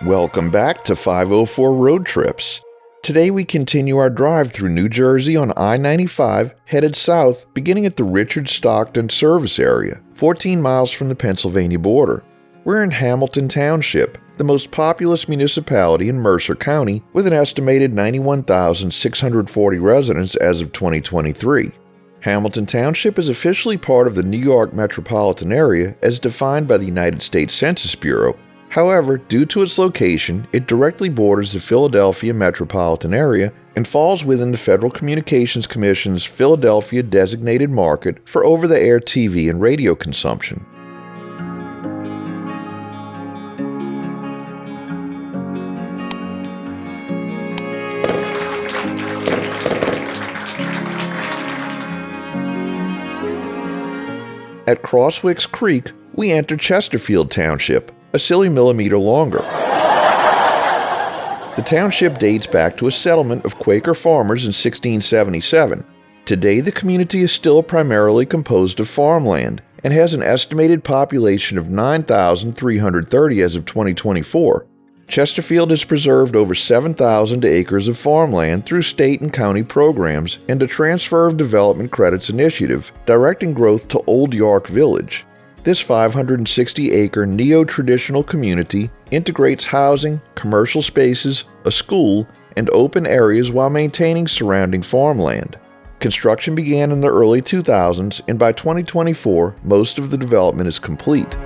Welcome back to 504 Road Trips. Today we continue our drive through New Jersey on I-95, headed south, beginning at the Richard Stockton service area, 14 miles from the Pennsylvania border. We're in Hamilton Township, the most populous municipality in Mercer County, with an estimated 91,640 residents as of 2023. Hamilton Township is officially part of the New York metropolitan area as defined by the United States Census Bureau. However, due to its location, it directly borders the Philadelphia metropolitan area and falls within the Federal Communications Commission's Philadelphia designated market for over-the-air TV and radio consumption. At Crosswicks Creek, we enter Chesterfield Township, a silly millimeter longer. The township dates back to a settlement of Quaker farmers in 1677. Today, the community is still primarily composed of farmland and has an estimated population of 9,330 as of 2024. Chesterfield has preserved over 7,000 acres of farmland through state and county programs and a Transfer of Development Credits initiative, directing growth to Old York Village. This 560-acre neo-traditional community integrates housing, commercial spaces, a school, and open areas while maintaining surrounding farmland. Construction began in the early 2000s, and by 2024, most of the development is complete.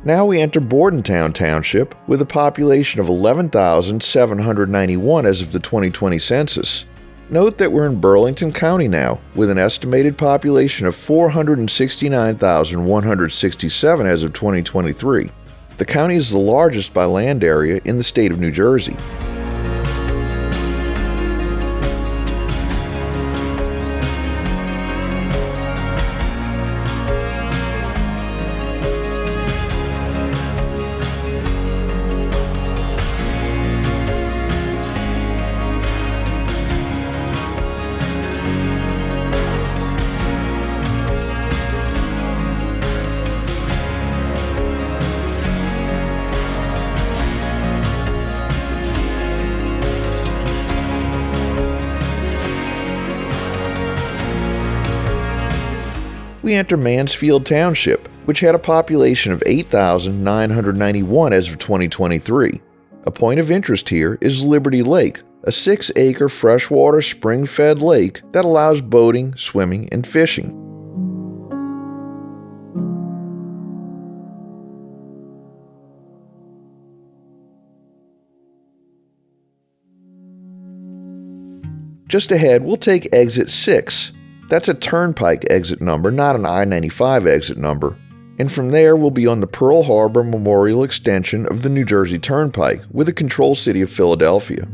Now we enter Bordentown Township with a population of 11,791 as of the 2020 census. Note that we're in Burlington County now, with an estimated population of 469,167 as of 2023. The county is the largest by land area in the state of New Jersey. We enter Mansfield Township, which had a population of 8,991 as of 2023. A point of interest here is Liberty Lake, a 6-acre freshwater spring-fed lake that allows boating, swimming, and fishing. Just ahead, we'll take exit 6. That's a turnpike exit number, not an I-95 exit number. And from there, we'll be on the Pearl Harbor Memorial extension of the New Jersey Turnpike with the control city of Philadelphia.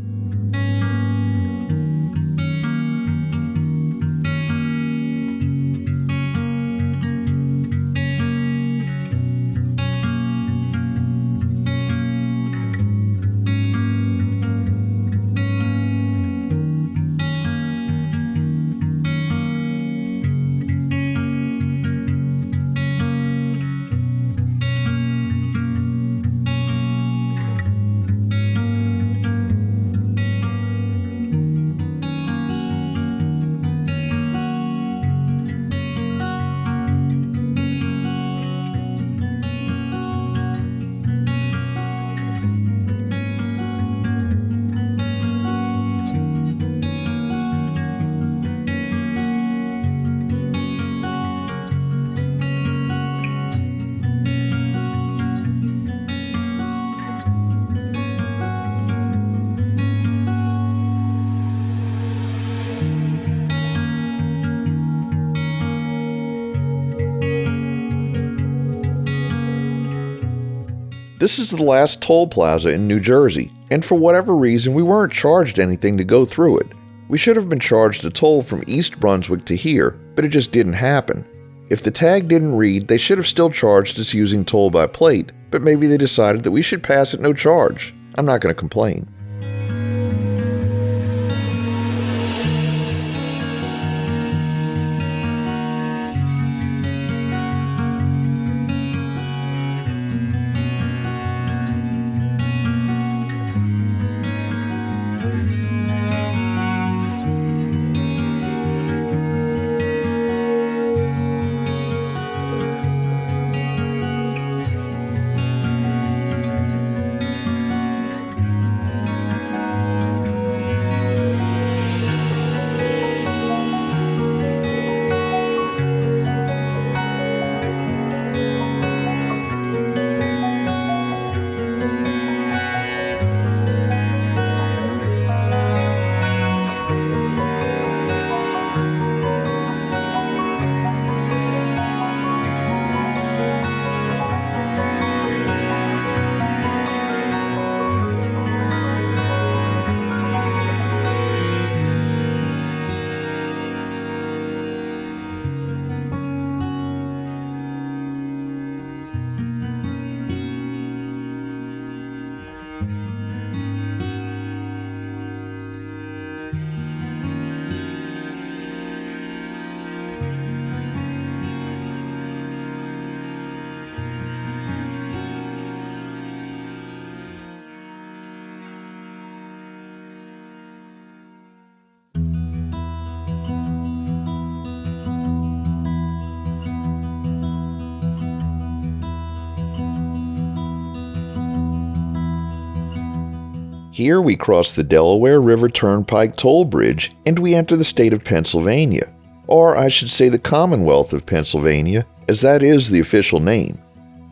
This is the last toll plaza in New Jersey, and for whatever reason we weren't charged anything to go through it. We should have been charged a toll from East Brunswick to here, but it just didn't happen. If the tag didn't read, they should have still charged us using toll by plate, but maybe they decided that we should pass it no charge. I'm not going to complain. Here we cross the Delaware River Turnpike toll bridge and we enter the state of Pennsylvania, or I should say the Commonwealth of Pennsylvania, as that is the official name.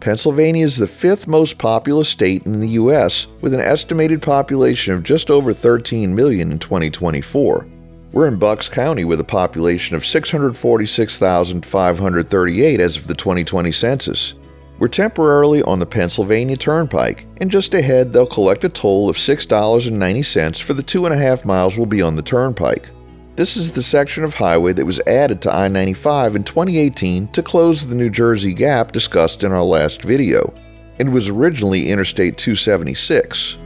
Pennsylvania is the 5th most populous state in the U.S. with an estimated population of just over 13 million in 2024. We're in Bucks County with a population of 646,538 as of the 2020 census. We're temporarily on the Pennsylvania Turnpike, and just ahead they'll collect a toll of $6.90 for the 2.5 miles we'll be on the turnpike. This is the section of highway that was added to I-95 in 2018 to close the New Jersey gap discussed in our last video. It was originally Interstate 276.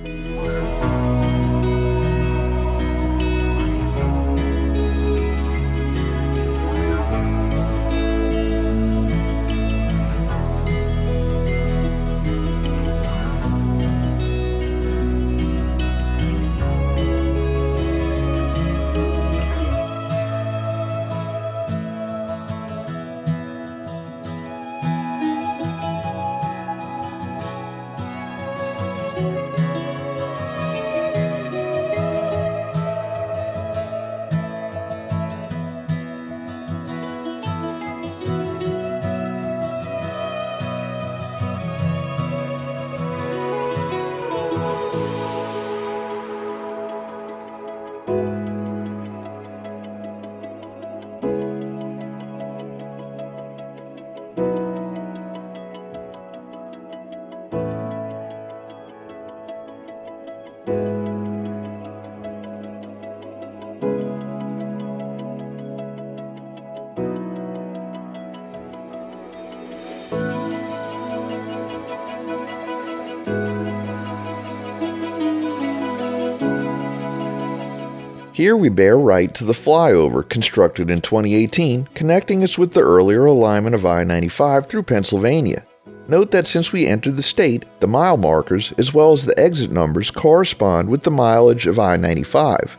Here we bear right to the flyover constructed in 2018, connecting us with the earlier alignment of I-95 through Pennsylvania. Note that since we entered the state, the mile markers as well as the exit numbers correspond with the mileage of I-95.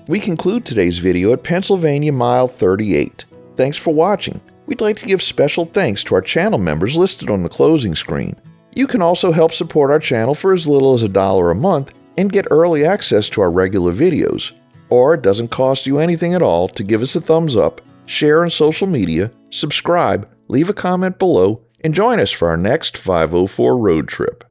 We conclude today's video at Pennsylvania Mile 38. Thanks for watching. We'd like to give special thanks to our channel members listed on the closing screen. You can also help support our channel for as little as $1 a month and get early access to our regular videos. Or it doesn't cost you anything at all to give us a thumbs up, share on social media, subscribe, leave a comment below, and join us for our next 504 road trip.